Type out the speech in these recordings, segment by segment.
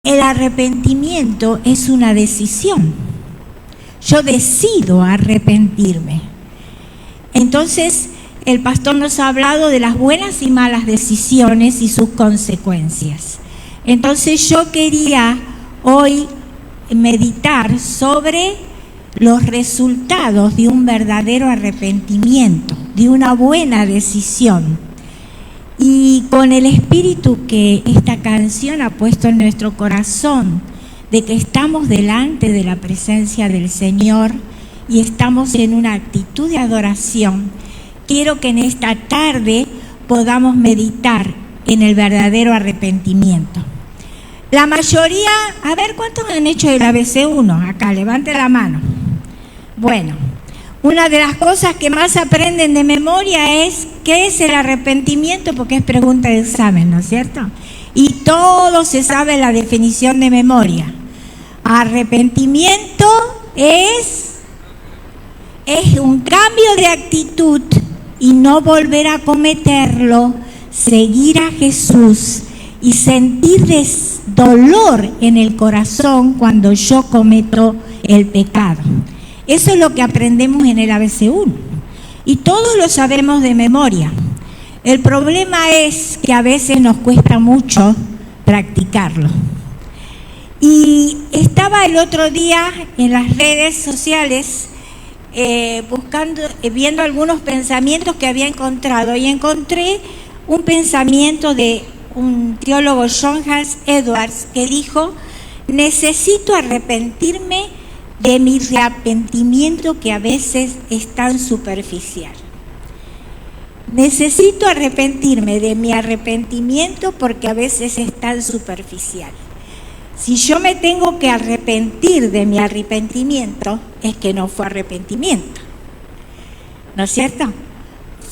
El arrepentimiento es una decisión. Yo decido arrepentirme. Entonces, el pastor nos ha hablado de las buenas y malas decisiones y sus consecuencias. Entonces, yo quería hoy meditar sobre los resultados de un verdadero arrepentimiento, de una buena decisión. Y con el espíritu que esta canción ha puesto en nuestro corazón, de que estamos delante de la presencia del Señor y estamos en una actitud de adoración, quiero que en esta tarde podamos meditar en el verdadero arrepentimiento. La mayoría, a ver, ¿cuántos han hecho el ABC1? Acá, levante la mano. Bueno, una de las cosas que más aprenden de memoria es qué es el arrepentimiento, porque es pregunta de examen, ¿no es cierto? Y todo se sabe la definición de memoria. Arrepentimiento es un cambio de actitud y no volver a cometerlo, seguir a Jesús y sentir dolor en el corazón cuando yo cometo el pecado. Eso es lo que aprendemos en el ABC1 y todos lo sabemos de memoria. El problema es que a veces nos cuesta mucho practicarlo. Y estaba el otro día en las redes sociales viendo algunos pensamientos que había encontrado, y encontré un pensamiento de un teólogo, John Hals Edwards, que dijo: necesito arrepentirme de mi arrepentimiento, que a veces es tan superficial. Necesito arrepentirme de mi arrepentimiento porque a veces es tan superficial. Si yo me tengo que arrepentir de mi arrepentimiento, es que no fue arrepentimiento, ¿no es cierto?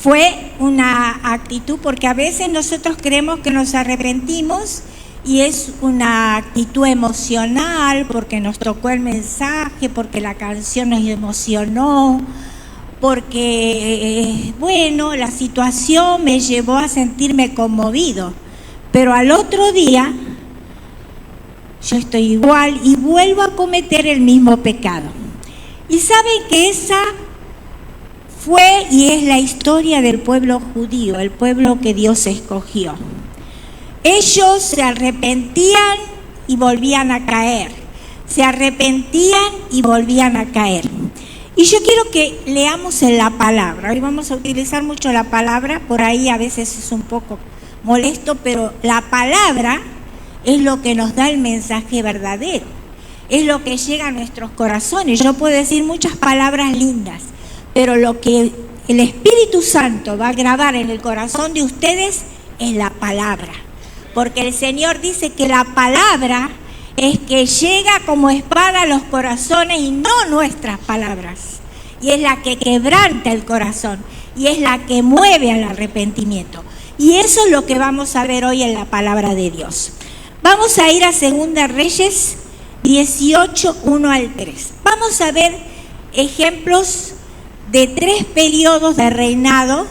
Fue una actitud, porque a veces nosotros creemos que nos arrepentimos y es una actitud emocional, porque nos tocó el mensaje, porque la canción nos emocionó, porque, la situación me llevó a sentirme conmovido. Pero al otro día, yo estoy igual y vuelvo a cometer el mismo pecado. Y saben que esa fue y es la historia del pueblo judío, el pueblo que Dios escogió. Ellos se arrepentían y volvían a caer. Se arrepentían y volvían a caer. Y yo quiero que leamos en la palabra. Hoy vamos a utilizar mucho la palabra, por ahí a veces es un poco molesto, pero la palabra es lo que nos da el mensaje verdadero. Es lo que llega a nuestros corazones. Yo puedo decir muchas palabras lindas, pero lo que el Espíritu Santo va a grabar en el corazón de ustedes es la palabra. Porque el Señor dice que la palabra es que llega como espada a los corazones y no nuestras palabras. Y es la que quebranta el corazón y es la que mueve al arrepentimiento. Y eso es lo que vamos a ver hoy en la palabra de Dios. Vamos a ir a 2 Reyes 18, 1 al 3. Vamos a ver ejemplos de 3 periodos de reinado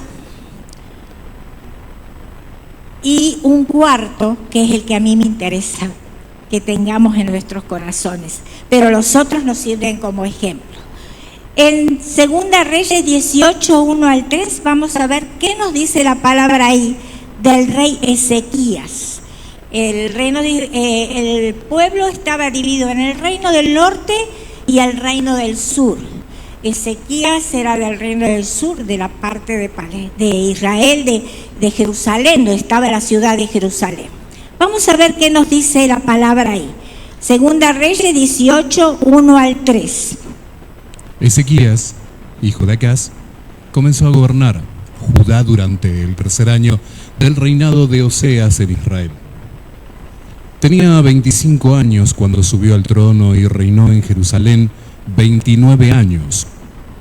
y un cuarto, que es el que a mí me interesa que tengamos en nuestros corazones, pero los otros nos sirven como ejemplo. En 2 Reyes 18, 1 al 3, vamos a ver qué nos dice la palabra ahí del rey Ezequías. El pueblo estaba dividido en el reino del norte y el reino del sur. Ezequías era del reino del sur, de la parte de Israel, de Jerusalén, donde estaba la ciudad de Jerusalén. Vamos a ver qué nos dice la palabra ahí. 2 Reyes 18, 1 al 3. Ezequías, hijo de Acaz, comenzó a gobernar Judá durante el 3er año del reinado de Oseas en Israel. Tenía 25 años cuando subió al trono y reinó en Jerusalén 29 años.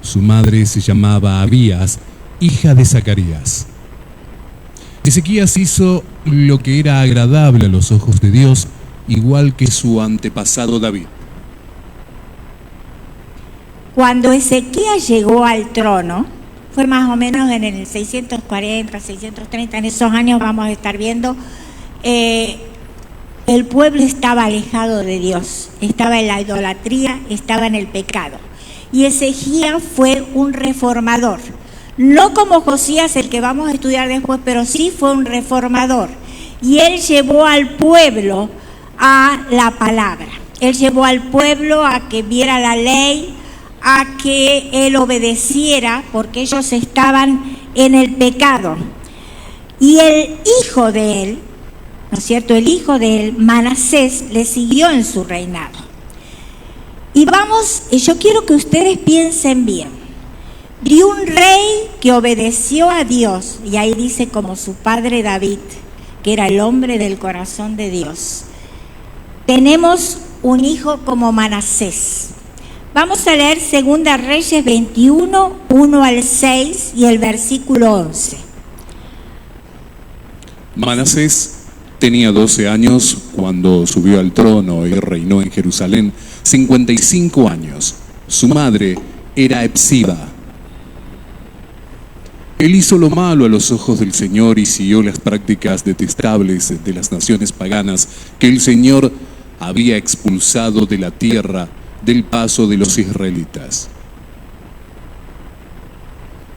Su madre se llamaba Abías, hija de Zacarías. Ezequías hizo lo que era agradable a los ojos de Dios, igual que su antepasado David. Cuando Ezequías llegó al trono, fue más o menos en el 640, 630, en esos años vamos a estar viendo el pueblo estaba alejado de Dios, estaba en la idolatría, estaba en el pecado. Y Ezequías fue un reformador, no como Josías, el que vamos a estudiar después, pero sí fue un reformador. Y él llevó al pueblo a la palabra, él llevó al pueblo a que viera la ley, a que él obedeciera, porque ellos estaban en el pecado. Y el hijo de él, ¿no es cierto? El hijo de él, Manasés, le siguió en su reinado. Y yo quiero que ustedes piensen bien. De un rey que obedeció a Dios, y ahí dice como su padre David, que era el hombre del corazón de Dios, tenemos un hijo como Manasés. Vamos a leer 2 Reyes 21, 1 al 6 y el versículo 11. Manasés tenía 12 años cuando subió al trono y reinó en Jerusalén 55 años. Su madre era Hepsiba. Él hizo lo malo a los ojos del Señor y siguió las prácticas detestables de las naciones paganas que el Señor había expulsado de la tierra del paso de los israelitas.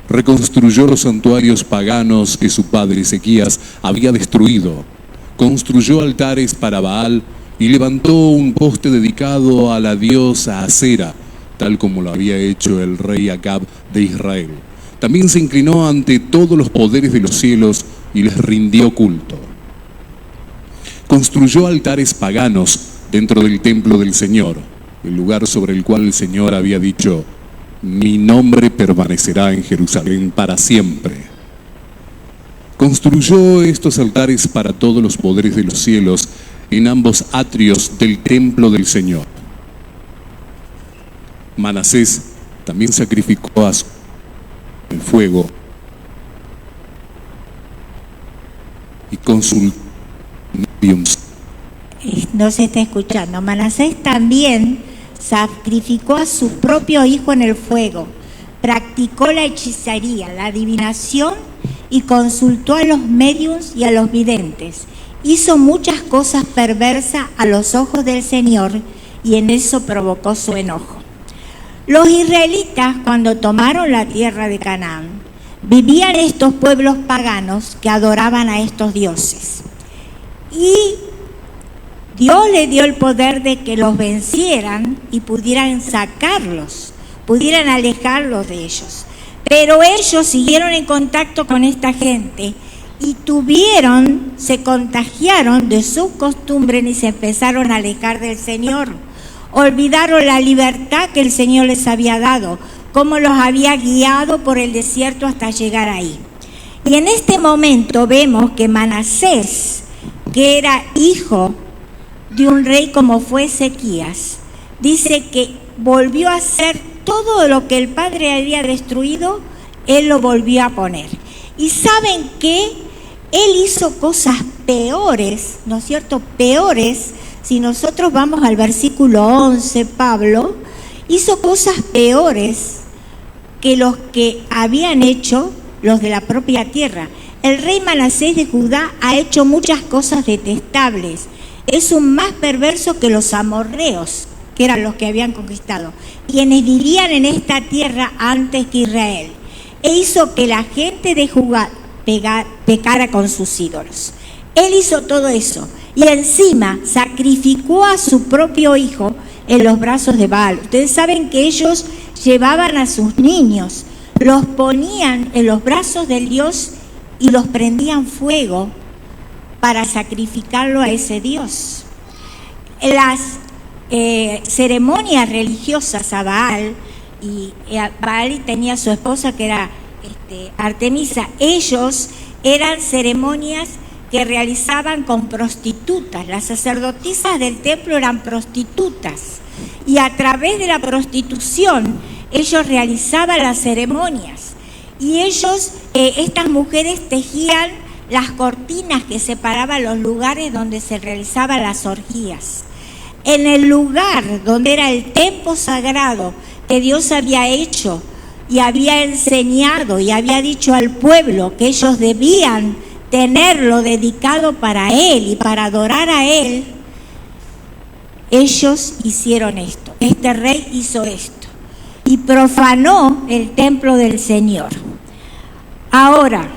Reconstruyó los santuarios paganos que su padre Ezequías había destruido. Construyó altares para Baal y levantó un poste dedicado a la diosa Asera, tal como lo había hecho el rey Acab de Israel. También se inclinó ante todos los poderes de los cielos y les rindió culto. Construyó altares paganos dentro del templo del Señor, el lugar sobre el cual el Señor había dicho: mi nombre permanecerá en Jerusalén para siempre. Construyó estos altares para todos los poderes de los cielos en ambos atrios del templo del Señor. Manasés también sacrificó a el fuego y consultó. No se está escuchando. Manasés también sacrificó a su propio hijo en el fuego, practicó la hechicería, la adivinación y consultó a los médiums y a los videntes. Hizo muchas cosas perversas a los ojos del Señor y en eso provocó su enojo. Los israelitas, cuando tomaron la tierra de Canaán, vivían estos pueblos paganos que adoraban a estos dioses. Y Dios le dio el poder de que los vencieran y pudieran sacarlos, pudieran alejarlos de ellos. Pero ellos siguieron en contacto con esta gente y se contagiaron de sus costumbres y se empezaron a alejar del Señor. Olvidaron la libertad que el Señor les había dado, cómo los había guiado por el desierto hasta llegar ahí. Y en este momento vemos que Manasés, que era hijo de un rey como fue Ezequías, dice que volvió a hacer todo lo que el padre había destruido, él lo volvió a poner. Y saben que él hizo cosas peores, ¿no es cierto? Peores. Si nosotros vamos al versículo 11, Pablo hizo cosas peores que los que habían hecho los de la propia tierra. El rey Manasés de Judá ha hecho muchas cosas detestables. Es un más perverso que los amorreos, que eran los que habían conquistado, quienes vivían en esta tierra antes que Israel. E hizo que la gente de Judá pecara con sus ídolos. Él hizo todo eso. Y encima sacrificó a su propio hijo en los brazos de Baal. Ustedes saben que ellos llevaban a sus niños, los ponían en los brazos del Dios y los prendían fuego para sacrificarlo a ese Dios. Las ceremonias religiosas a Baal, y Baal tenía su esposa que era Artemisa, ellos eran ceremonias que realizaban con prostitutas. Las sacerdotisas del templo eran prostitutas y a través de la prostitución ellos realizaban las ceremonias y estas mujeres tejían las cortinas que separaban los lugares donde se realizaban las orgías. En el lugar donde era el templo sagrado que Dios había hecho y había enseñado y había dicho al pueblo que ellos debían tenerlo dedicado para Él y para adorar a Él, ellos hicieron esto, este rey hizo esto y profanó el templo del Señor. Ahora,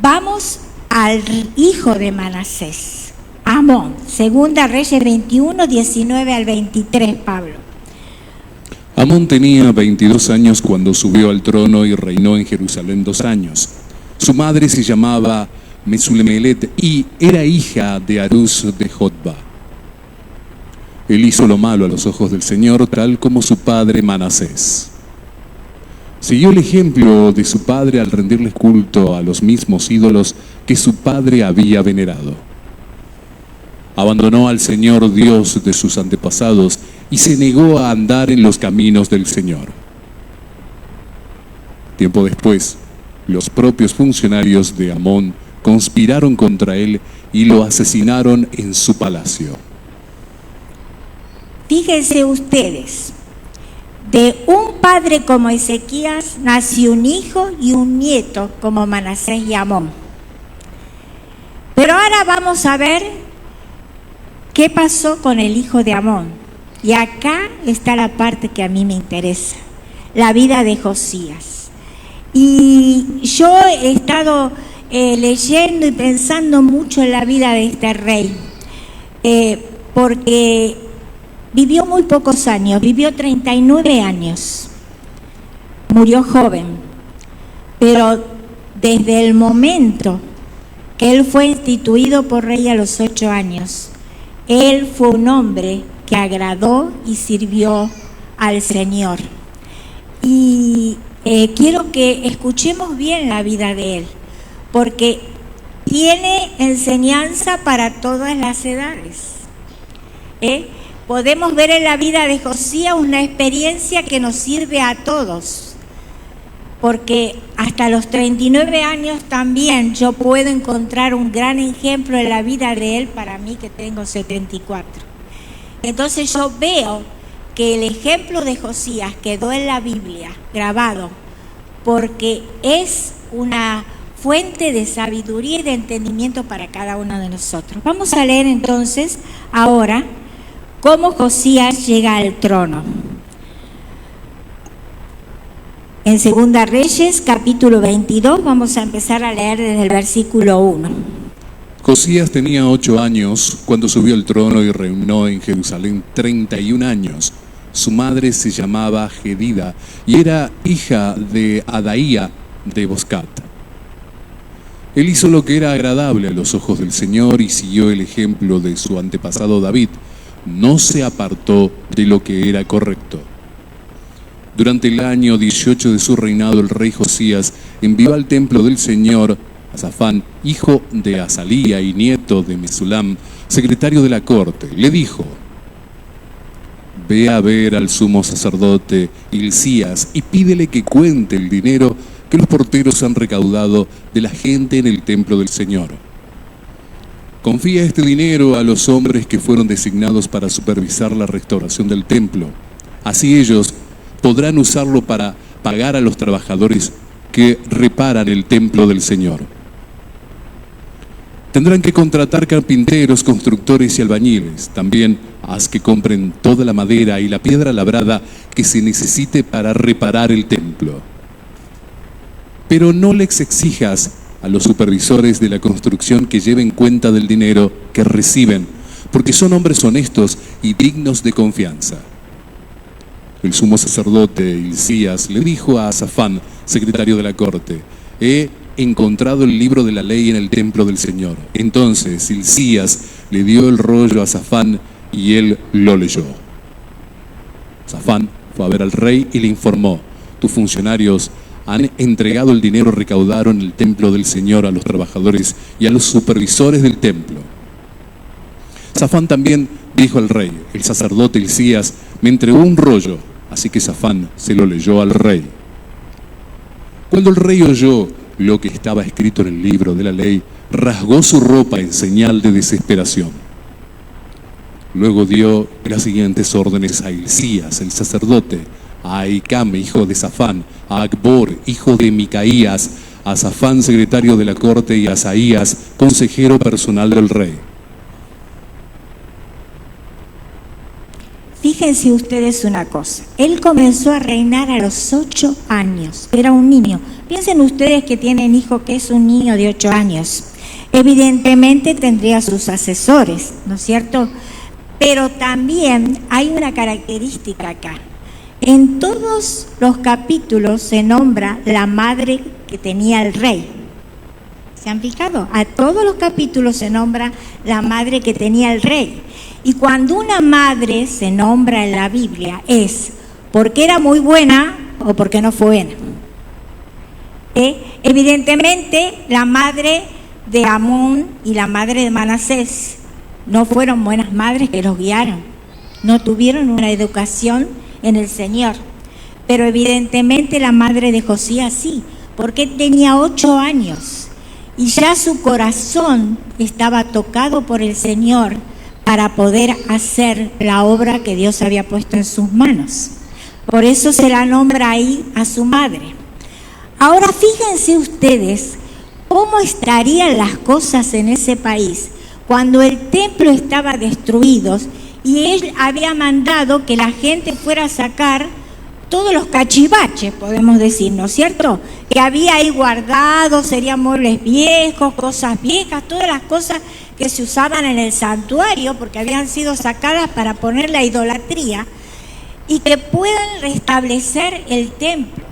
vamos al hijo de Manasés, Amón, Segunda Reyes 21, 19 al 23, Pablo. Amón tenía 22 años cuando subió al trono y reinó en Jerusalén 2 años. Su madre se llamaba Mesulemelet y era hija de Arús de Jotba. Él hizo lo malo a los ojos del Señor, tal como su padre Manasés. Siguió el ejemplo de su padre al rendirles culto a los mismos ídolos que su padre había venerado. Abandonó al Señor Dios de sus antepasados y se negó a andar en los caminos del Señor. Tiempo después, los propios funcionarios de Amón conspiraron contra él y lo asesinaron en su palacio. Fíjense ustedes, de un padre como Ezequías nació un hijo y un nieto como Manasés y Amón. Pero ahora vamos a ver qué pasó con el hijo de Amón. Y acá está la parte que a mí me interesa, la vida de Josías. Y yo he estado leyendo y pensando mucho en la vida de este rey, porque vivió muy pocos años, vivió 39 años, murió joven, pero desde el momento que él fue instituido por rey a los 8 años, él fue un hombre que agradó y sirvió al Señor. Y quiero que escuchemos bien la vida de él, porque tiene enseñanza para todas las edades. Podemos ver en la vida de Josías una experiencia que nos sirve a todos, porque hasta los 39 años también yo puedo encontrar un gran ejemplo en la vida de él para mí que tengo 74. Entonces yo veo que el ejemplo de Josías quedó en la Biblia grabado porque es una fuente de sabiduría y de entendimiento para cada uno de nosotros. Vamos a leer entonces ahora cómo Josías llega al trono. En Segunda Reyes, capítulo 22, vamos a empezar a leer desde el versículo 1. Josías tenía 8 años cuando subió al trono y reinó en Jerusalén 31 años. Su madre se llamaba Jedida y era hija de Adaía de Boscat. Él hizo lo que era agradable a los ojos del Señor y siguió el ejemplo de su antepasado David. No se apartó de lo que era correcto. Durante el año 18 de su reinado, el rey Josías envió al templo del Señor a Safán, hijo de Azalía y nieto de Mesulam, secretario de la corte. Le dijo: ve a ver al sumo sacerdote Hilcías y pídele que cuente el dinero que los porteros han recaudado de la gente en el templo del Señor. Confía este dinero a los hombres que fueron designados para supervisar la restauración del templo. Así ellos podrán usarlo para pagar a los trabajadores que reparan el templo del Señor. Tendrán que contratar carpinteros, constructores y albañiles. También haz que compren toda la madera y la piedra labrada que se necesite para reparar el templo. Pero no les exijas a los supervisores de la construcción que lleven cuenta del dinero que reciben, porque son hombres honestos y dignos de confianza. El sumo sacerdote Hilcías le dijo a Safán, secretario de la corte: he encontrado el libro de la ley en el templo del Señor. Entonces Hilcías le dio el rollo a Safán y él lo leyó. Safán fue a ver al rey y le informó: tus funcionarios han entregado el dinero recaudado en el templo del Señor a los trabajadores y a los supervisores del templo. Safán también dijo al rey: el sacerdote Hilcías me entregó un rollo. Así que Safán se lo leyó al rey. Cuando el rey oyó lo que estaba escrito en el libro de la ley, rasgó su ropa en señal de desesperación. Luego dio las siguientes órdenes a Hilcías, el sacerdote, a Ahicam, hijo de Safán, a Acbor, hijo de Micaías, a Safán, secretario de la corte, y a Asaías, consejero personal del rey. fíjense ustedes una cosa, él comenzó a reinar a los 8 años, era un niño. Piensen ustedes que tienen hijo que es un niño de 8 años. Evidentemente tendría sus asesores, ¿no es cierto? Pero también hay una característica acá. En todos los capítulos se nombra la madre que tenía el rey. ¿Se han fijado? A todos los capítulos se nombra la madre que tenía el rey. Y cuando una madre se nombra en la Biblia es porque era muy buena o porque no fue buena. Evidentemente la madre de Amón y la madre de Manasés no fueron buenas madres que los guiaron, no tuvieron una educación en el Señor, pero evidentemente la madre de Josías sí, porque tenía 8 años y ya su corazón estaba tocado por el Señor para poder hacer la obra que Dios había puesto en sus manos. Por eso se la nombra ahí a su madre. Ahora fíjense ustedes cómo estarían las cosas en ese país cuando el templo estaba destruido y él había mandado que la gente fuera a sacar todos los cachivaches, podemos decir, ¿no es cierto?, que había ahí guardados, serían muebles viejos, cosas viejas, todas las cosas que se usaban en el santuario porque habían sido sacadas para poner la idolatría y que puedan restablecer el templo.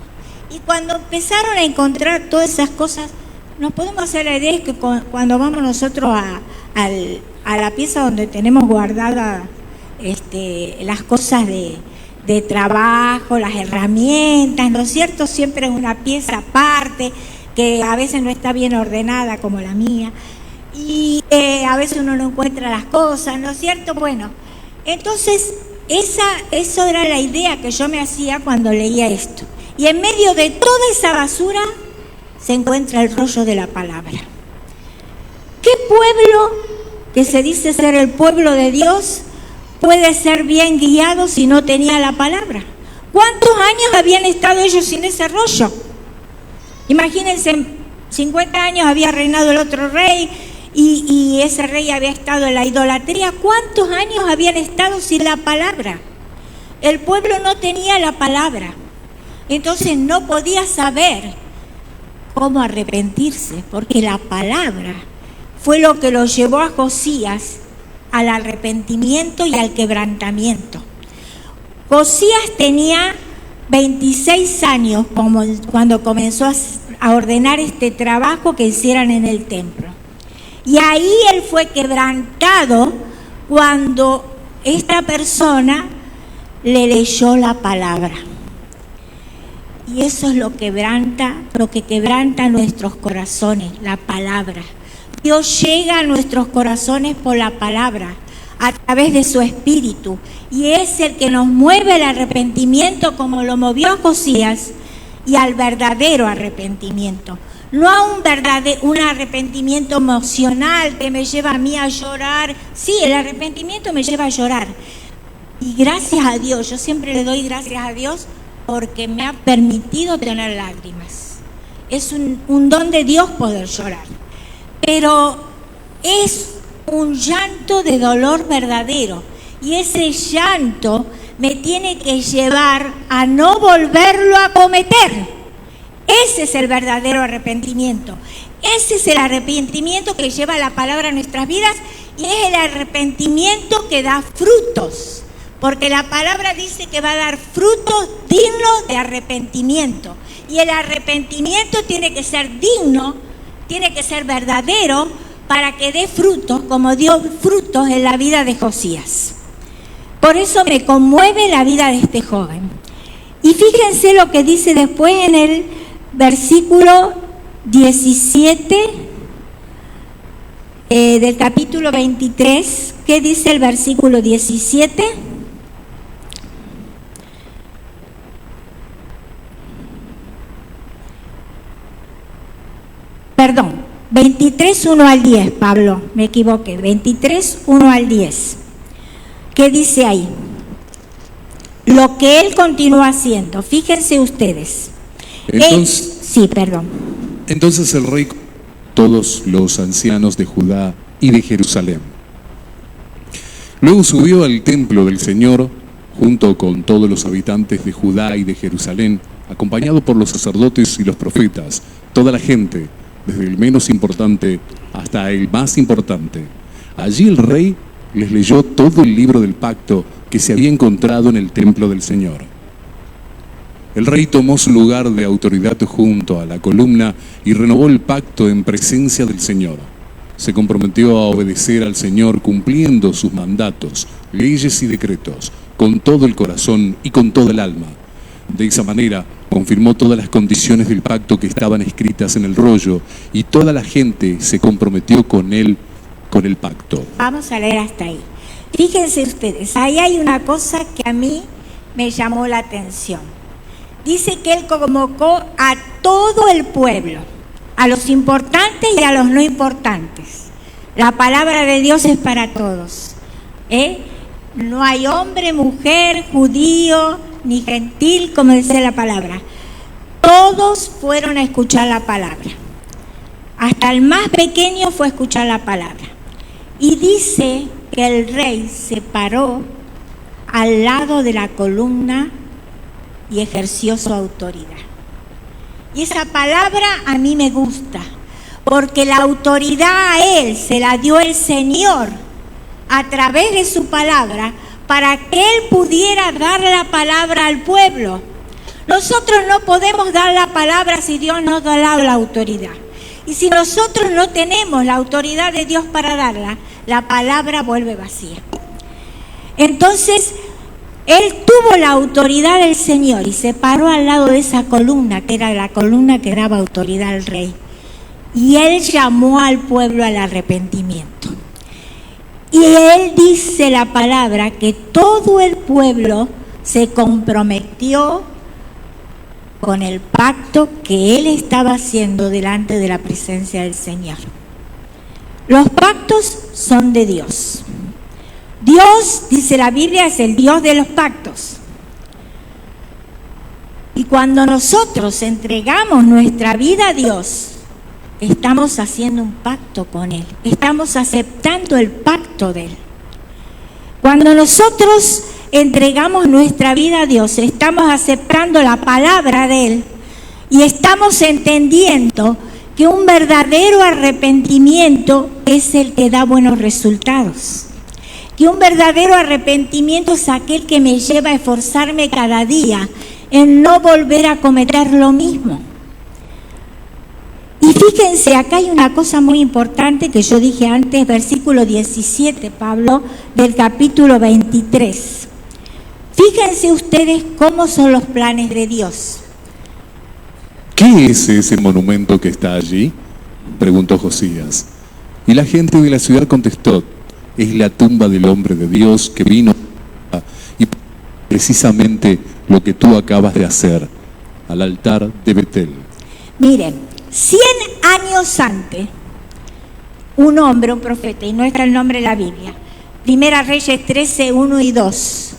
Y cuando empezaron a encontrar todas esas cosas, nos podemos hacer la idea que cuando vamos nosotros a la pieza donde tenemos guardadas las cosas de trabajo, las herramientas, ¿no es cierto? Siempre es una pieza aparte, que a veces no está bien ordenada como la mía, y a veces uno no encuentra las cosas, ¿no es cierto? Bueno, entonces eso era la idea que yo me hacía cuando leía esto. Y en medio de toda esa basura se encuentra el rollo de la palabra. ¿Qué pueblo que se dice ser el pueblo de Dios puede ser bien guiado si no tenía la palabra? ¿Cuántos años habían estado ellos sin ese rollo? Imagínense, 50 años había reinado el otro rey y ese rey había estado en la idolatría. ¿Cuántos años habían estado sin la palabra? El pueblo no tenía la palabra, entonces no podía saber cómo arrepentirse, porque la palabra fue lo que lo llevó a Josías al arrepentimiento y al quebrantamiento. Josías tenía 26 años cuando comenzó a ordenar este trabajo que hicieran en el templo. Y ahí él fue quebrantado cuando esta persona le leyó la palabra. Y eso es lo que quebranta nuestros corazones, la palabra. Dios llega a nuestros corazones por la palabra, a través de su espíritu, y es el que nos mueve al arrepentimiento como lo movió a Josías, y al verdadero arrepentimiento. No a un arrepentimiento emocional que me lleva a mí a llorar. Sí, el arrepentimiento me lleva a llorar. Y gracias a Dios, yo siempre le doy gracias a Dios porque me ha permitido tener lágrimas. Es un don de Dios poder llorar. Pero es un llanto de dolor verdadero. Y ese llanto me tiene que llevar a no volverlo a cometer. Ese es el verdadero arrepentimiento. Ese es el arrepentimiento que lleva la palabra a nuestras vidas y es el arrepentimiento que da frutos. Porque la palabra dice que va a dar frutos dignos de arrepentimiento. Y el arrepentimiento tiene que ser digno, tiene que ser verdadero para que dé frutos, como dio frutos en la vida de Josías. Por eso me conmueve la vida de este joven. Y fíjense lo que dice después en el versículo 17 del capítulo 23. ¿Qué dice el versículo 17? Perdón, 23, 1 al 10, Pablo, me equivoqué, 23, 1 al 10. ¿Qué dice ahí? Lo que él continúa haciendo, fíjense ustedes. Entonces el rey, todos los ancianos de Judá y de Jerusalén. Luego subió al templo del Señor junto con todos los habitantes de Judá y de Jerusalén, acompañado por los sacerdotes y los profetas, toda la gente, desde el menos importante hasta el más importante. Allí el rey les leyó todo el libro del pacto que se había encontrado en el templo del Señor. El rey tomó su lugar de autoridad junto a la columna y renovó el pacto en presencia del Señor. Se comprometió a obedecer al Señor cumpliendo sus mandatos, leyes y decretos, con todo el corazón y con toda el alma. De esa manera, confirmó todas las condiciones del pacto que estaban escritas en el rollo, y toda la gente se comprometió con él, con el pacto. Vamos a leer hasta ahí. Fíjense ustedes, ahí hay una cosa que a mí me llamó la atención. Dice que él convocó a todo el pueblo, a los importantes y a los no importantes. La palabra de Dios es para todos. No hay hombre, mujer, judío, ni gentil, como dice la palabra. Todos fueron a escuchar la palabra. Hasta el más pequeño fue a escuchar la palabra. Y dice que el rey se paró al lado de la columna y ejerció su autoridad. Y esa palabra a mí me gusta, porque la autoridad a él se la dio el Señor a través de su palabra, para que él pudiera dar la palabra al pueblo. Nosotros no podemos dar la palabra si Dios nos da la autoridad. Y si nosotros no tenemos la autoridad de Dios para darla, la palabra vuelve vacía. Entonces, él tuvo la autoridad del Señor y se paró al lado de esa columna, que era la columna que daba autoridad al rey. Y él llamó al pueblo al arrepentimiento. Y él dice la palabra que todo el pueblo se comprometió con el pacto que él estaba haciendo delante de la presencia del Señor. Los pactos son de Dios. Dios, dice la Biblia, es el Dios de los pactos. Y cuando nosotros entregamos nuestra vida a Dios, estamos haciendo un pacto con Él. Estamos aceptando el pacto de Él. Cuando nosotros entregamos nuestra vida a Dios, estamos aceptando la palabra de Él y estamos entendiendo que un verdadero arrepentimiento es el que da buenos resultados. Que un verdadero arrepentimiento es aquel que me lleva a esforzarme cada día en no volver a cometer lo mismo. Y fíjense, acá hay una cosa muy importante que yo dije antes, versículo 17, Pablo, del capítulo 23. Fíjense ustedes cómo son los planes de Dios. ¿Qué es ese monumento que está allí?, preguntó Josías. Y la gente de la ciudad contestó: es la tumba del hombre de Dios que vino, y precisamente lo que tú acabas de hacer, al altar de Betel. Miren, 100 años antes, un hombre, un profeta, y no está el nombre de la Biblia, Primera Reyes 13, 1 y 2,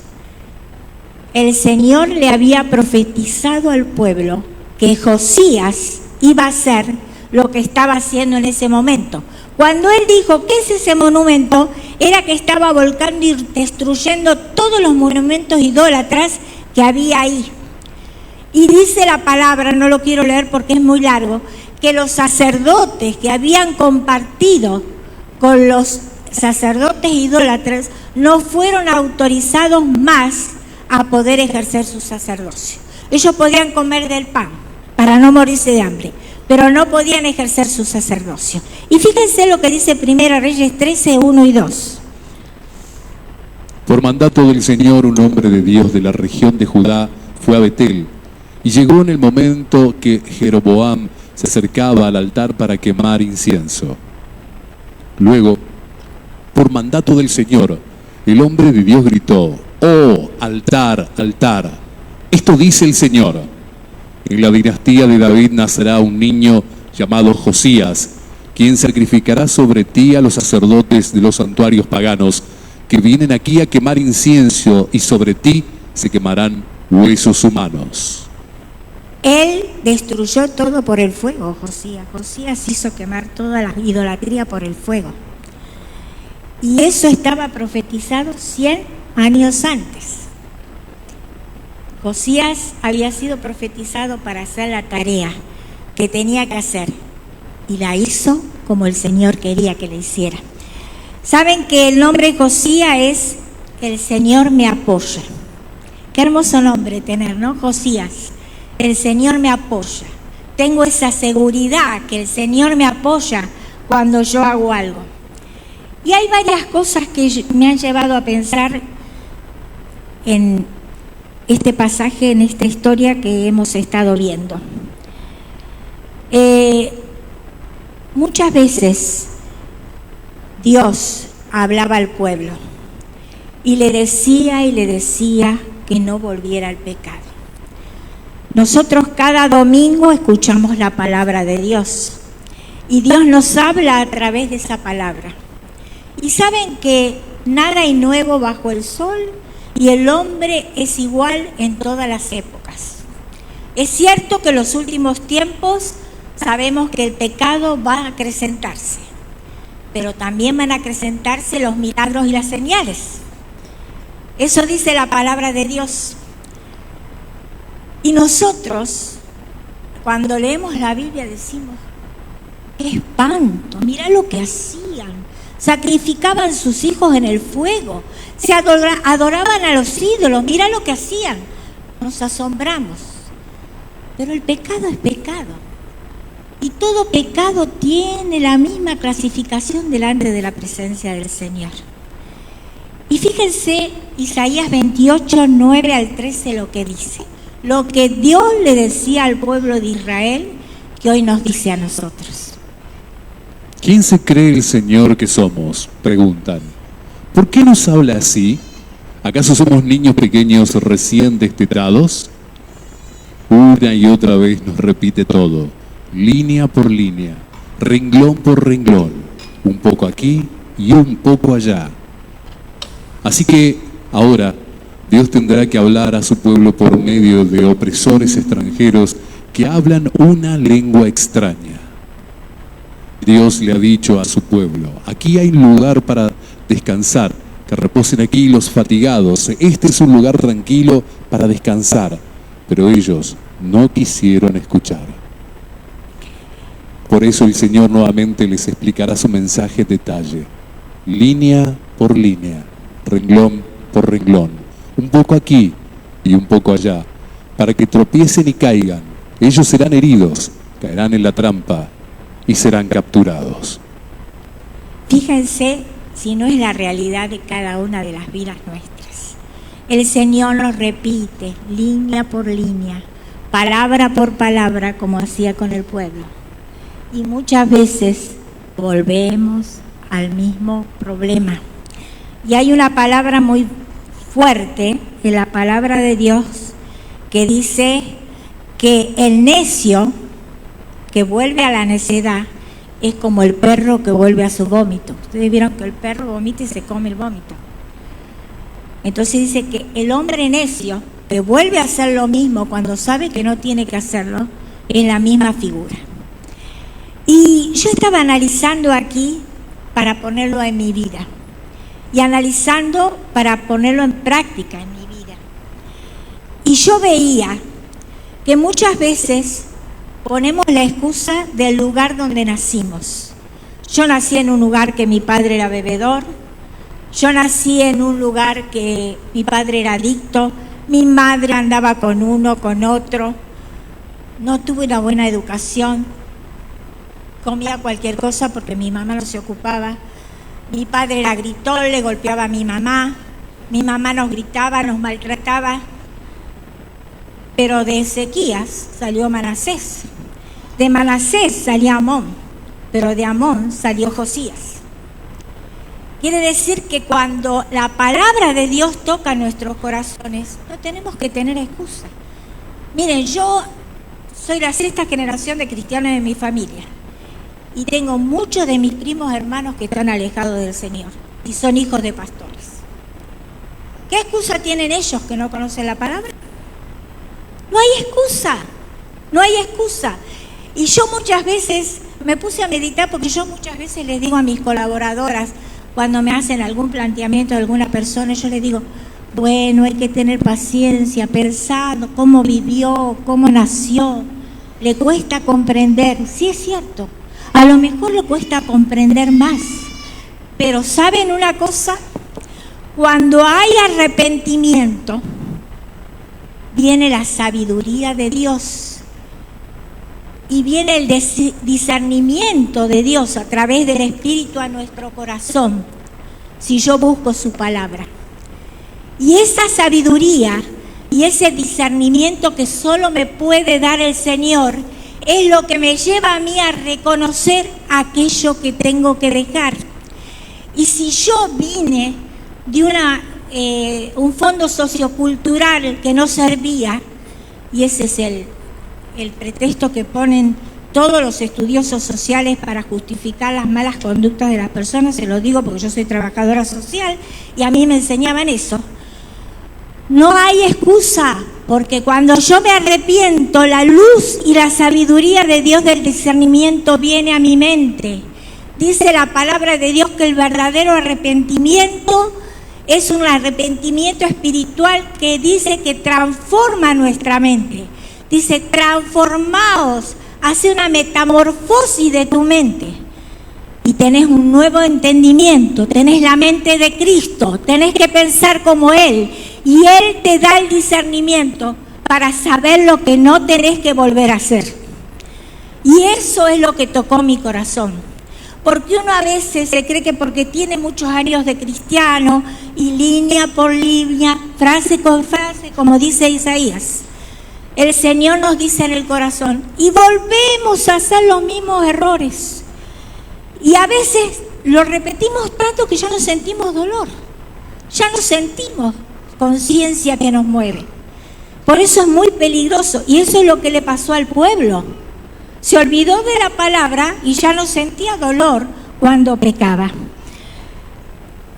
el Señor le había profetizado al pueblo que Josías iba a hacer lo que estaba haciendo en ese momento. Cuando él dijo, ¿qué es ese monumento?, era que estaba volcando y destruyendo todos los monumentos idólatras que había ahí. Y dice la palabra, no lo quiero leer porque es muy largo, que los sacerdotes que habían compartido con los sacerdotes idólatras no fueron autorizados más a poder ejercer su sacerdocio. Ellos podían comer del pan para no morirse de hambre, pero no podían ejercer su sacerdocio. Y fíjense lo que dice Primera Reyes 13, 1 y 2. Por mandato del Señor, un hombre de Dios de la región de Judá fue a Betel, y llegó en el momento que Jeroboam se acercaba al altar para quemar incienso. Luego, por mandato del Señor, el hombre de Dios gritó: ¡oh, altar, altar! Esto dice el Señor: en la dinastía de David nacerá un niño llamado Josías, quien sacrificará sobre ti a los sacerdotes de los santuarios paganos que vienen aquí a quemar incienso, y sobre ti se quemarán huesos humanos. Él destruyó todo por el fuego, Josías. Josías hizo quemar toda la idolatría por el fuego. Y eso estaba profetizado 100 años antes. Josías había sido profetizado para hacer la tarea que tenía que hacer y la hizo como el Señor quería que la hiciera. Saben que el nombre Josías es el Señor me apoya. Qué hermoso nombre tener, ¿no? Josías, el Señor me apoya. Tengo esa seguridad que el Señor me apoya cuando yo hago algo. Y hay varias cosas que me han llevado a pensar en este pasaje, en esta historia que hemos estado viendo. Muchas veces Dios hablaba al pueblo y le decía que no volviera al pecado. Nosotros cada domingo escuchamos la palabra de Dios y Dios nos habla a través de esa palabra. Y saben que nada hay nuevo bajo el sol y el hombre es igual en todas las épocas. Es cierto que en los últimos tiempos sabemos que el pecado va a acrecentarse, pero también van a acrecentarse los milagros y las señales. Eso dice la palabra de Dios. Y nosotros, cuando leemos la Biblia, decimos, ¡qué espanto! Mira lo que hacían. Sacrificaban sus hijos en el fuego, se adoraban a los ídolos, mira lo que hacían. Nos asombramos. Pero el pecado es pecado. Y todo pecado tiene la misma clasificación delante de la presencia del Señor. Y fíjense, Isaías 28, 9 al 13, lo que dice. Lo que Dios le decía al pueblo de Israel, que hoy nos dice a nosotros. ¿Quién se cree el Señor que somos?, preguntan. ¿Por qué nos habla así? ¿Acaso somos niños pequeños recién destetados? Una y otra vez nos repite todo, línea por línea, renglón por renglón, un poco aquí y un poco allá. Así que ahora Dios tendrá que hablar a su pueblo por medio de opresores extranjeros que hablan una lengua extraña. Dios le ha dicho a su pueblo, aquí hay lugar para descansar, que reposen aquí los fatigados, este es un lugar tranquilo para descansar, pero ellos no quisieron escuchar. Por eso el Señor nuevamente les explicará su mensaje en detalle, línea por línea, renglón por renglón, un poco aquí y un poco allá, para que tropiecen y caigan. Ellos serán heridos, caerán en la trampa y serán capturados. Fíjense si no es la realidad de cada una de las vidas nuestras. El Señor nos repite, línea por línea, palabra por palabra, como hacía con el pueblo. Y muchas veces volvemos al mismo problema. Y hay una palabra muy fuerte en la palabra de Dios que dice que el necio que vuelve a la necedad es como el perro que vuelve a su vómito. Ustedes vieron que el perro vomita y se come el vómito. Entonces dice que el hombre necio que vuelve a hacer lo mismo cuando sabe que no tiene que hacerlo, es la misma figura. Y yo estaba analizando aquí para ponerlo en mi vida y analizando para ponerlo en práctica en mi vida. Y yo veía que muchas veces ponemos la excusa del lugar donde nacimos. Yo nací en un lugar que mi padre era bebedor, yo nací en un lugar que mi padre era adicto, mi madre andaba con uno, con otro, no tuve una buena educación, comía cualquier cosa porque mi mamá no se ocupaba, mi padre era gritón, le golpeaba a mi mamá nos gritaba, nos maltrataba. Pero de Ezequías salió Manasés, de Manasés salió Amón, pero de Amón salió Josías. Quiere decir que cuando la palabra de Dios toca nuestros corazones, no tenemos que tener excusa. Miren, yo soy la sexta generación de cristianos en mi familia y tengo muchos de mis primos hermanos que están alejados del Señor y son hijos de pastores. ¿Qué excusa tienen ellos que no conocen la palabra? No hay excusa, no hay excusa. Y yo muchas veces me puse a meditar porque yo muchas veces les digo a mis colaboradoras, cuando me hacen algún planteamiento de alguna persona, yo les digo, Bueno, hay que tener paciencia, pensando cómo vivió, cómo nació. Le cuesta comprender, sí es cierto, a lo mejor le cuesta comprender más. Pero ¿saben una cosa? Cuando hay arrepentimiento, viene la sabiduría de Dios y viene el discernimiento de Dios a través del Espíritu a nuestro corazón, si yo busco su palabra. Y esa sabiduría y ese discernimiento que solo me puede dar el Señor es lo que me lleva a mí a reconocer aquello que tengo que dejar. Y si yo vine de un fondo sociocultural que no servía, y ese es el pretexto que ponen todos los estudiosos sociales para justificar las malas conductas de las personas, se lo digo porque yo soy trabajadora social y a mí me enseñaban eso. No hay excusa, porque cuando yo me arrepiento, la luz y la sabiduría de Dios del discernimiento viene a mi mente. Dice la palabra de Dios que el verdadero arrepentimiento es un arrepentimiento espiritual que dice que transforma nuestra mente. Dice, transformaos, hace una metamorfosis de tu mente. Y tenés un nuevo entendimiento, tenés la mente de Cristo, tenés que pensar como Él. Y Él te da el discernimiento para saber lo que no tenés que volver a hacer. Y eso es lo que tocó mi corazón. Porque uno a veces se cree que porque tiene muchos años de cristiano y línea por línea, frase con frase, como dice Isaías, el Señor nos dice en el corazón y volvemos a hacer los mismos errores. Y a veces lo repetimos tanto que ya no sentimos dolor, ya no sentimos conciencia que nos mueve. Por eso es muy peligroso y eso es lo que le pasó al pueblo. Se olvidó de la palabra y ya no sentía dolor cuando pecaba.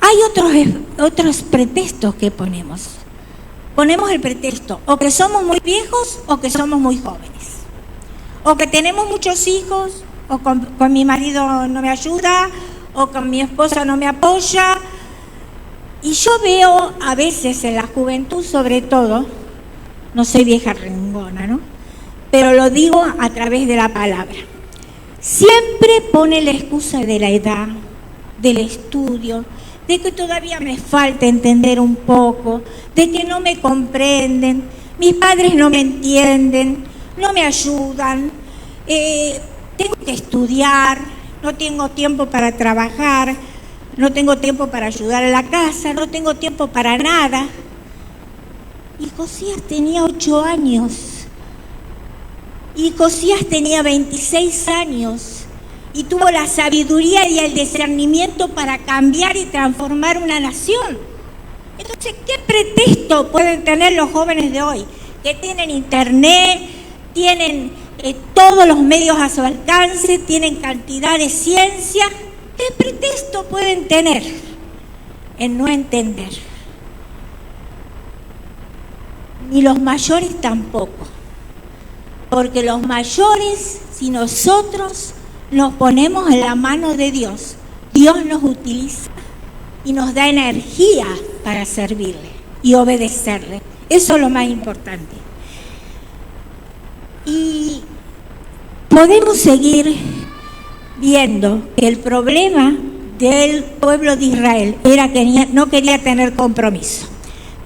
Hay otros pretextos que ponemos. Ponemos el pretexto o que somos muy viejos o que somos muy jóvenes. O que tenemos muchos hijos, o con mi marido no me ayuda, o con mi esposa no me apoya. Y yo veo a veces en la juventud sobre todo, no soy vieja rengona, ¿no? Pero lo digo a través de la palabra. Siempre pone la excusa de la edad, del estudio, de que todavía me falta entender un poco, de que no me comprenden, mis padres no me entienden, no me ayudan, tengo que estudiar, no tengo tiempo para trabajar, no tengo tiempo para ayudar a la casa, no tengo tiempo para nada. Y Josías tenía 8 años. Y Josías tenía 26 años y tuvo la sabiduría y el discernimiento para cambiar y transformar una nación. Entonces, ¿qué pretexto pueden tener los jóvenes de hoy? Que tienen internet, tienen todos los medios a su alcance, tienen cantidad de ciencia. ¿Qué pretexto pueden tener en no entender? Ni los mayores tampoco. Porque los mayores, si nosotros nos ponemos en la mano de Dios, Dios nos utiliza y nos da energía para servirle y obedecerle. Eso es lo más importante. Y podemos seguir viendo que el problema del pueblo de Israel era que no quería tener compromiso.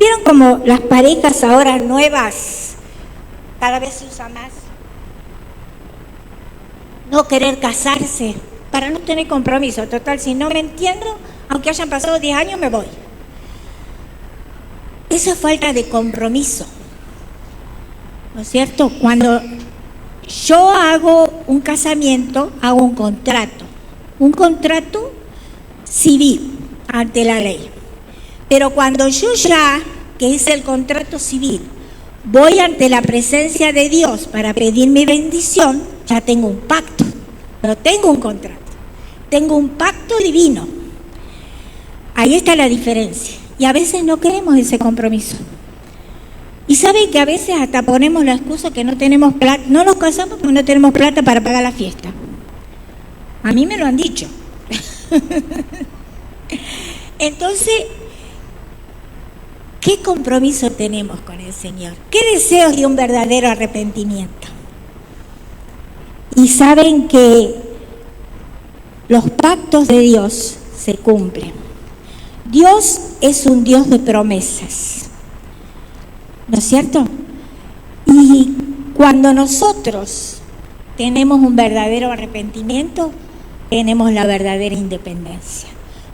¿Vieron como las parejas ahora nuevas cada vez se usa más? No querer casarse para no tener compromiso. Total, si no me entiendo, aunque hayan pasado 10 años, me voy. Eso es falta de compromiso, ¿no es cierto? Cuando yo hago un casamiento, hago un contrato civil ante la ley. Pero cuando yo ya, que hice el contrato civil, voy ante la presencia de Dios para pedir mi bendición, ya tengo un pacto, pero tengo un contrato, tengo un pacto divino. Ahí está la diferencia. Y a veces no queremos ese compromiso. Y saben que a veces hasta ponemos la excusa que no tenemos plata, no nos casamos porque no tenemos plata para pagar la fiesta. A mí me lo han dicho. Entonces, ¿Qué compromiso tenemos con el Señor? ¿Qué deseos de un verdadero arrepentimiento? Y saben que los pactos de Dios se cumplen. Dios es un Dios de promesas, ¿no es cierto? Y cuando nosotros tenemos un verdadero arrepentimiento, tenemos la verdadera independencia.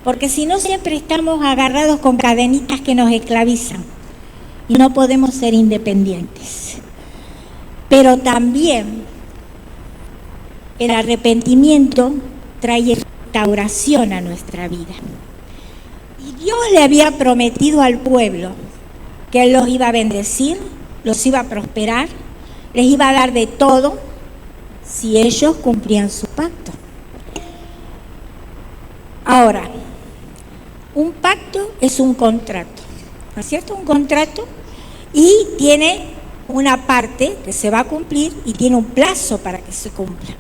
Porque si no, siempre estamos agarrados con cadenitas que nos esclavizan y no podemos ser independientes. Pero también el arrepentimiento trae restauración a nuestra vida. Y Dios le había prometido al pueblo que Él los iba a bendecir, los iba a prosperar, les iba a dar de todo si ellos cumplían su pacto. Ahora, un pacto es un contrato, ¿no es cierto? Un contrato, y tiene una parte que se va a cumplir y tiene un plazo para que se cumpla.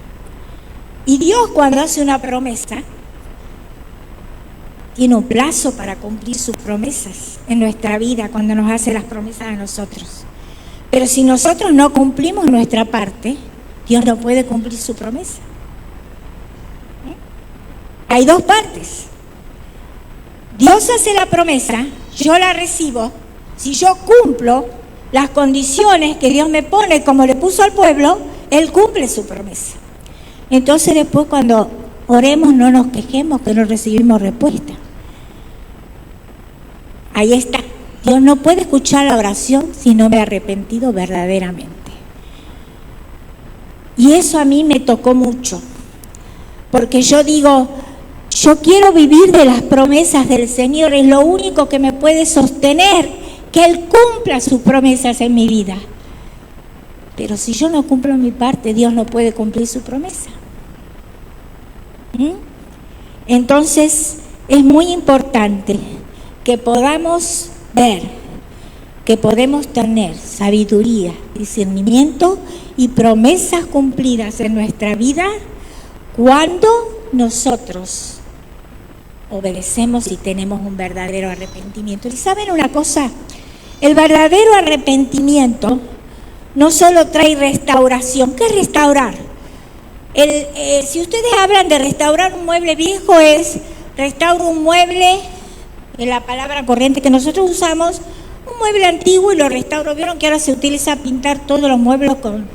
Y Dios, cuando hace una promesa, tiene un plazo para cumplir sus promesas en nuestra vida, cuando nos hace las promesas a nosotros. Pero si nosotros no cumplimos nuestra parte, Dios no puede cumplir su promesa. Hay dos partes. Dios hace la promesa, yo la recibo. Si yo cumplo las condiciones que Dios me pone, como le puso al pueblo, Él cumple su promesa. Entonces después, cuando oremos, no nos quejemos que no recibimos respuesta. Ahí está. Dios no puede escuchar la oración si no me he arrepentido verdaderamente. Y eso a mí me tocó mucho, porque yo digo, yo quiero vivir de las promesas del Señor, es lo único que me puede sostener, que Él cumpla sus promesas en mi vida. Pero si yo no cumplo mi parte, Dios no puede cumplir su promesa. Entonces, es muy importante que podamos ver, que podemos tener sabiduría, discernimiento y promesas cumplidas en nuestra vida cuando nosotros obedecemos y tenemos un verdadero arrepentimiento. ¿Y saben una cosa? El verdadero arrepentimiento no solo trae restauración. ¿Qué es restaurar? Si ustedes hablan de restaurar un mueble viejo, es restauro un mueble, es la palabra corriente que nosotros usamos, un mueble antiguo y lo restauro. Vieron que ahora se utiliza pintar todos los muebles con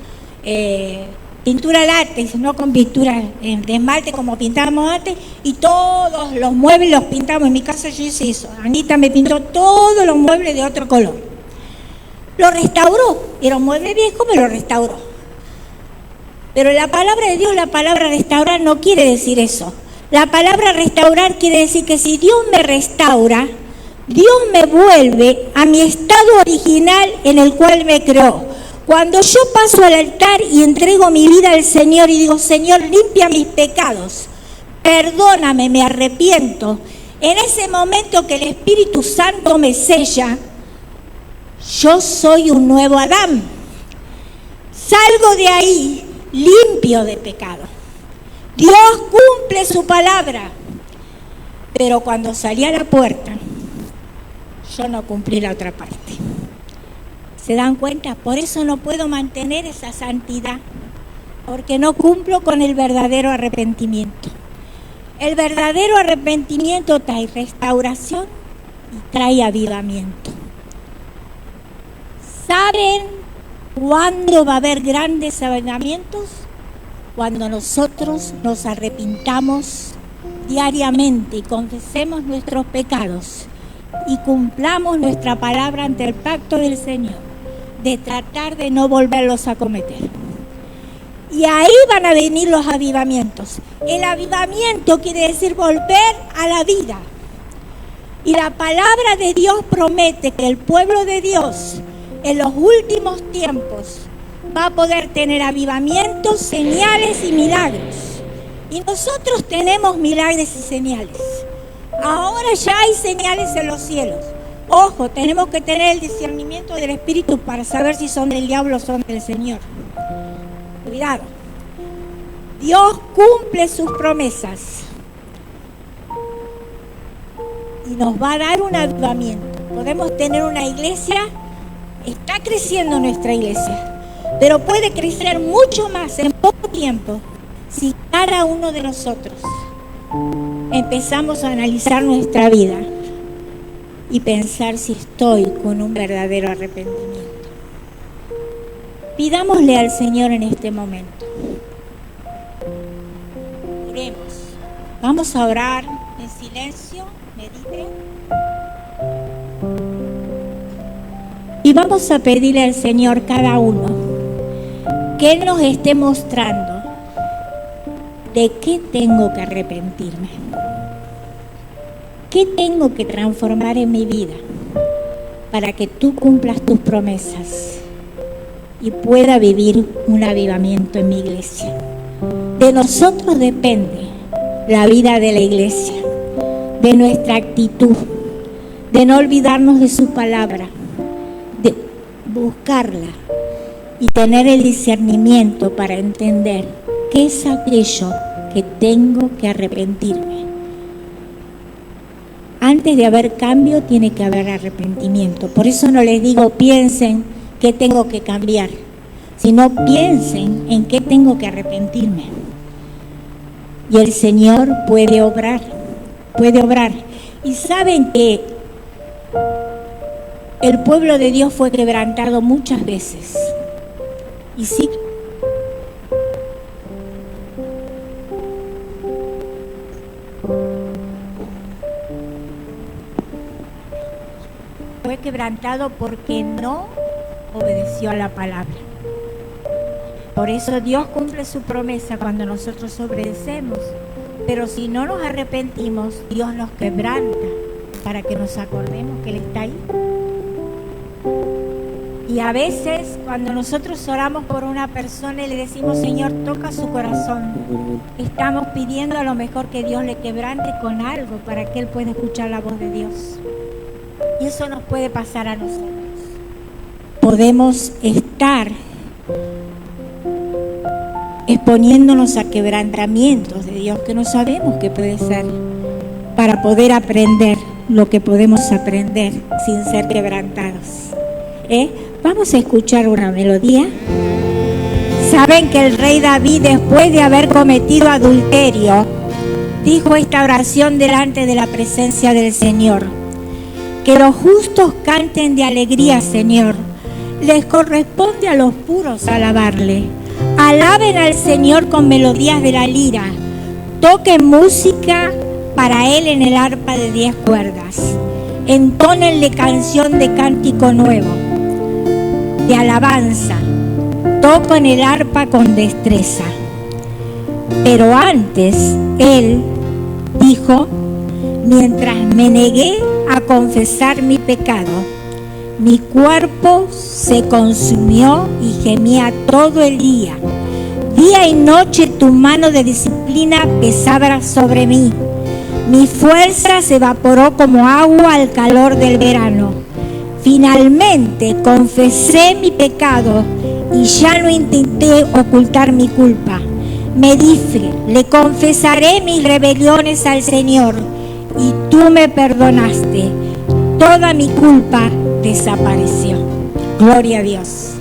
pintura látex, no con pintura de esmalte como pintábamos antes, y todos los muebles los pintamos. En mi casa yo hice eso. Anita me pintó todos los muebles de otro color. Lo restauró. Era un mueble viejo, me lo restauró. Pero la palabra de Dios, la palabra restaurar no quiere decir eso. La palabra restaurar quiere decir que si Dios me restaura, Dios me vuelve a mi estado original en el cual me creó. Cuando yo paso al altar y entrego mi vida al Señor y digo, Señor, limpia mis pecados, perdóname, me arrepiento, en ese momento que el Espíritu Santo me sella, yo soy un nuevo Adán. Salgo de ahí limpio de pecado. Dios cumple su palabra. Pero cuando salí a la puerta, yo no cumplí la otra parte. ¿Se dan cuenta? Por eso no puedo mantener esa santidad, porque no cumplo con el verdadero arrepentimiento. El verdadero arrepentimiento trae restauración y trae avivamiento. ¿Saben cuándo va a haber grandes avivamientos? Cuando nosotros nos arrepintamos diariamente y confesemos nuestros pecados y cumplamos nuestra palabra ante el pacto del Señor, de tratar de no volverlos a cometer. Y ahí van a venir los avivamientos. El avivamiento quiere decir volver a la vida. Y la palabra de Dios promete que el pueblo de Dios en los últimos tiempos va a poder tener avivamientos, señales y milagros. Y nosotros tenemos milagros y señales. Ahora ya hay señales en los cielos. Ojo, tenemos que tener el discernimiento del Espíritu para saber si son del diablo o son del Señor. Cuidado. Dios cumple sus promesas y nos va a dar un avivamiento. Podemos tener una iglesia, está creciendo nuestra iglesia, pero puede crecer mucho más en poco tiempo si cada uno de nosotros empezamos a analizar nuestra vida y pensar si estoy con un verdadero arrepentimiento. Pidámosle al Señor en este momento. Oremos. Vamos a orar en silencio, mediten. Y vamos a pedirle al Señor cada uno que Él nos esté mostrando de qué tengo que arrepentirme. ¿Qué tengo que transformar en mi vida para que tú cumplas tus promesas y pueda vivir un avivamiento en mi iglesia? De nosotros depende la vida de la iglesia, de nuestra actitud, de no olvidarnos de su palabra, de buscarla y tener el discernimiento para entender qué es aquello que tengo que arrepentirme. Antes de haber cambio tiene que haber arrepentimiento. Por eso no les digo piensen qué tengo que cambiar, sino piensen en qué tengo que arrepentirme. Y el Señor puede obrar, puede obrar. Y saben que el pueblo de Dios fue quebrantado muchas veces. Y sí, fue quebrantado porque no obedeció a la palabra. Por eso Dios cumple su promesa cuando nosotros obedecemos. Pero si no nos arrepentimos, Dios nos quebranta para que nos acordemos que Él está ahí. Y a veces cuando nosotros oramos por una persona y le decimos, Señor, toca su corazón, estamos pidiendo a lo mejor que Dios le quebrante con algo para que Él pueda escuchar la voz de Dios. Y eso nos puede pasar a nosotros. Podemos estar exponiéndonos a quebrantamientos de Dios que no sabemos qué puede ser, para poder aprender lo que podemos aprender sin ser quebrantados. Vamos a escuchar una melodía. Saben que el rey David, después de haber cometido adulterio, dijo esta oración delante de la presencia del Señor: que los justos canten de alegría, Señor. Les corresponde a los puros alabarle. Alaben al Señor con melodías de la lira. Toquen música para Él en el arpa de 10 cuerdas. Entónenle canción de cántico nuevo, de alabanza. Toquen el arpa con destreza. Pero antes Él dijo: mientras me negué a confesar mi pecado, mi cuerpo se consumió y gemía todo el día. Día y noche tu mano de disciplina pesaba sobre mí. Mi fuerza se evaporó como agua al calor del verano. Finalmente confesé mi pecado y ya no intenté ocultar mi culpa. Me dije, le confesaré mis rebeliones al Señor, y tú me perdonaste. Toda mi culpa desapareció. Gloria a Dios.